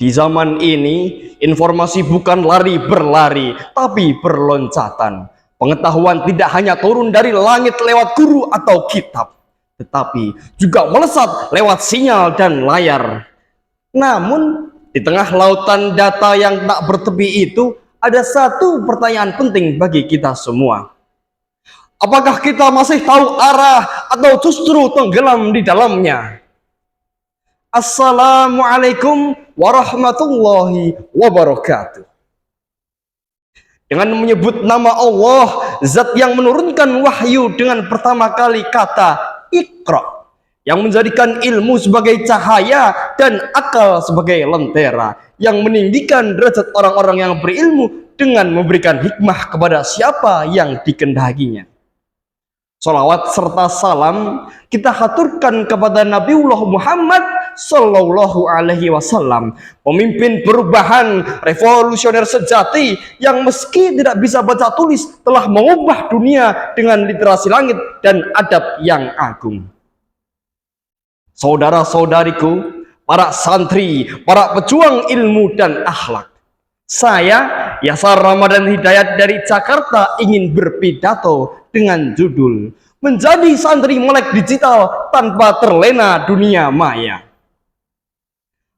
Di zaman ini, informasi bukan lari berlari, tapi berloncatan. Pengetahuan tidak hanya turun dari langit lewat guru atau kitab, tetapi juga melesat lewat sinyal dan layar. Namun, di tengah lautan data yang tak bertepi itu, ada satu pertanyaan penting bagi kita semua. Apakah kita masih tahu arah atau justru tenggelam di dalamnya? Assalamualaikum warahmatullahi wabarakatuh. Dengan menyebut nama Allah, zat yang menurunkan wahyu dengan pertama kali kata Iqra, yang menjadikan ilmu sebagai cahaya dan akal sebagai lentera, yang meninggikan derajat orang-orang yang berilmu dengan memberikan hikmah kepada siapa yang dikehendakinya. Salawat serta salam kita haturkan kepada Nabiullah Muhammad Sallallahu Alaihi Wasallam, pemimpin perubahan, revolusioner sejati yang meski tidak bisa baca tulis telah mengubah dunia dengan literasi langit dan adab yang agung. Saudara-saudariku, para santri, para pejuang ilmu dan akhlak, saya Yasar Ramadan Hidayat dari Jakarta ingin berpidato dengan judul Menjadi Santri Melek Digital Tanpa Terlena Dunia Maya.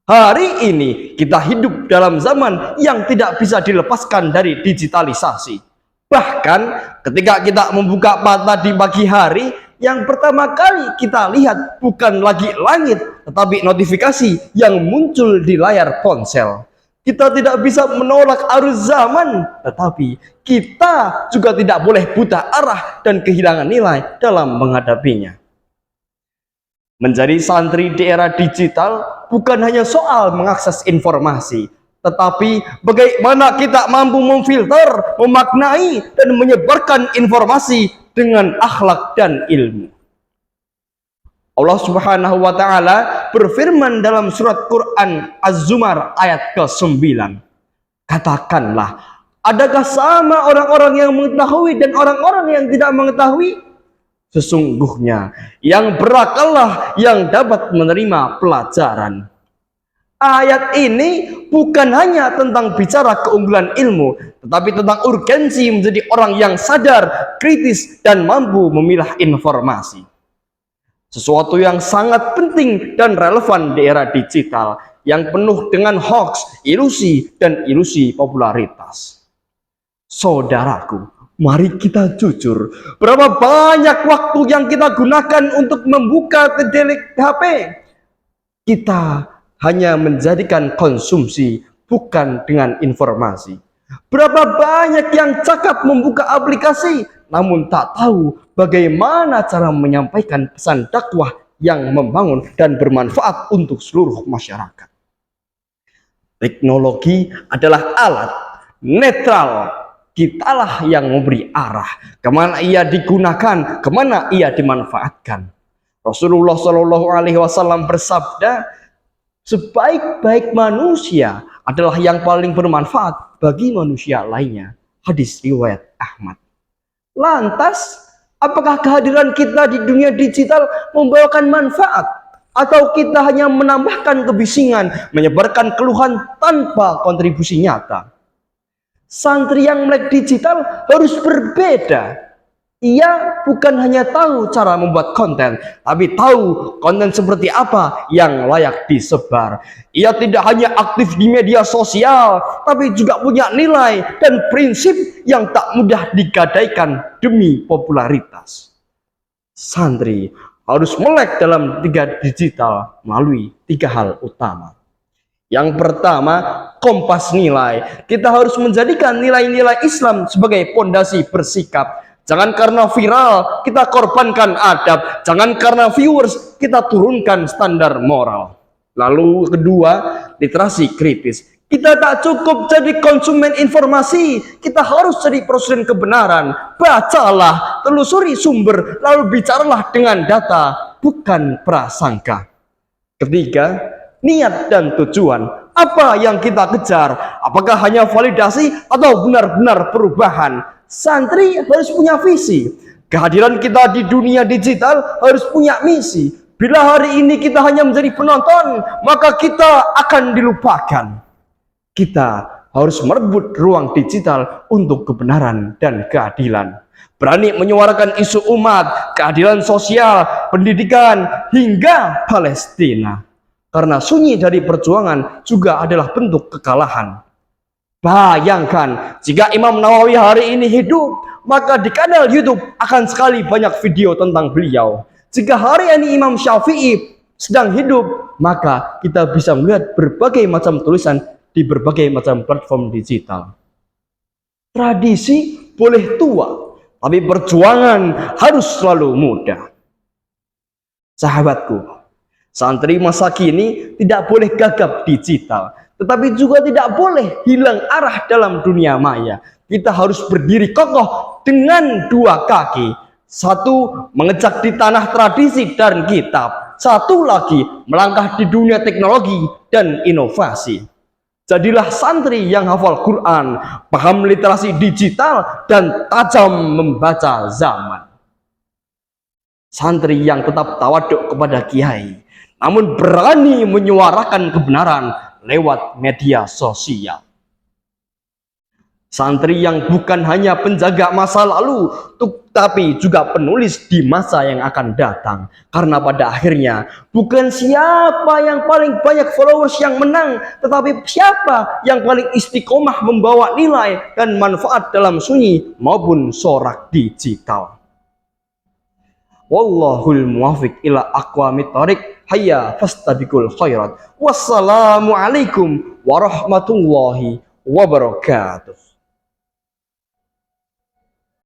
Hari ini kita hidup dalam zaman yang tidak bisa dilepaskan dari digitalisasi. Bahkan ketika kita membuka mata di pagi hari, yang pertama kali kita lihat bukan lagi langit, tetapi notifikasi yang muncul di layar ponsel. Kita tidak bisa menolak arus zaman, tetapi kita juga tidak boleh buta arah dan kehilangan nilai dalam menghadapinya. Menjadi santri di era digital bukan hanya soal mengakses informasi, tetapi bagaimana kita mampu memfilter, memaknai, dan menyebarkan informasi dengan akhlak dan ilmu. Allah Subhanahu wa Ta'ala berfirman dalam surat Quran Az-Zumar ayat ke-9. Katakanlah, adakah sama orang-orang yang mengetahui dan orang-orang yang tidak mengetahui? Sesungguhnya yang berakallah yang dapat menerima pelajaran. Ayat ini bukan hanya tentang bicara keunggulan ilmu, tetapi tentang urgensi menjadi orang yang sadar, kritis, dan mampu memilah informasi. Sesuatu yang sangat penting dan relevan di era digital yang penuh dengan hoax, ilusi, dan ilusi popularitas. Saudaraku, mari kita jujur, berapa banyak waktu yang kita gunakan untuk membuka tedelik HP? Kita hanya menjadikan konsumsi, bukan dengan informasi. Berapa banyak yang cakap membuka aplikasi, namun tak tahu bagaimana cara menyampaikan pesan dakwah yang membangun dan bermanfaat untuk seluruh masyarakat. Teknologi adalah alat netral. Kitalah yang memberi arah, kemana ia digunakan, kemana ia dimanfaatkan. Rasulullah Shallallahu Alaihi Wasallam bersabda, sebaik-baik manusia adalah yang paling bermanfaat bagi manusia lainnya. Hadis riwayat Ahmad. Lantas, apakah kehadiran kita di dunia digital membawakan manfaat? Atau kita hanya menambahkan kebisingan, menyebarkan keluhan tanpa kontribusi nyata? Santri yang melek digital harus berbeda. Ia bukan hanya tahu cara membuat konten, tapi tahu konten seperti apa yang layak disebar. Ia tidak hanya aktif di media sosial, tapi juga punya nilai dan prinsip yang tak mudah digadaikan demi popularitas. Santri harus melek dalam digital melalui 3 hal utama. Yang pertama, kompas nilai. Kita harus menjadikan nilai-nilai Islam sebagai pondasi bersikap. Jangan karena viral kita korbankan adab, jangan karena viewers kita turunkan standar moral. Lalu kedua, literasi kritis. Kita tak cukup jadi konsumen informasi, kita harus jadi produsen kebenaran. Bacalah, telusuri sumber, lalu bicaralah dengan data, bukan prasangka. Ketiga, niat dan tujuan. Apa yang kita kejar? Apakah hanya validasi atau benar-benar perubahan? Santri harus punya visi. Kehadiran kita di dunia digital harus punya misi. Bila hari ini kita hanya menjadi penonton, maka kita akan dilupakan. Kita harus merebut ruang digital untuk kebenaran dan keadilan. Berani menyuarakan isu umat, keadilan sosial, pendidikan, hingga Palestina. Karena sunyi dari perjuangan juga adalah bentuk kekalahan. Bayangkan, jika Imam Nawawi hari ini hidup, maka di kanal YouTube akan sekali banyak video tentang beliau. Jika hari ini Imam Syafi'i sedang hidup, maka kita bisa melihat berbagai macam tulisan di berbagai macam platform digital. Tradisi boleh tua, tapi perjuangan harus selalu muda. Sahabatku, santri masa kini tidak boleh gagap digital, tetapi juga tidak boleh hilang arah dalam dunia maya. Kita harus berdiri kokoh dengan dua kaki. Satu, mengejak di tanah tradisi dan kitab. Satu lagi, melangkah di dunia teknologi dan inovasi. Jadilah santri yang hafal Quran, paham literasi digital, dan tajam membaca zaman. Santri yang tetap tawaduk kepada kiai, namun berani menyuarakan kebenaran lewat media sosial. Santri yang bukan hanya penjaga masa lalu, tapi juga penulis di masa yang akan datang. Karena pada akhirnya, bukan siapa yang paling banyak followers yang menang, tetapi siapa yang paling istiqomah membawa nilai dan manfaat dalam sunyi maupun sorak digital. Wallahul muwafiq ila aqwamit thoriq. Hayya fastabiqul khairat. Wassalamualaikum warahmatullahi wabarakatuh.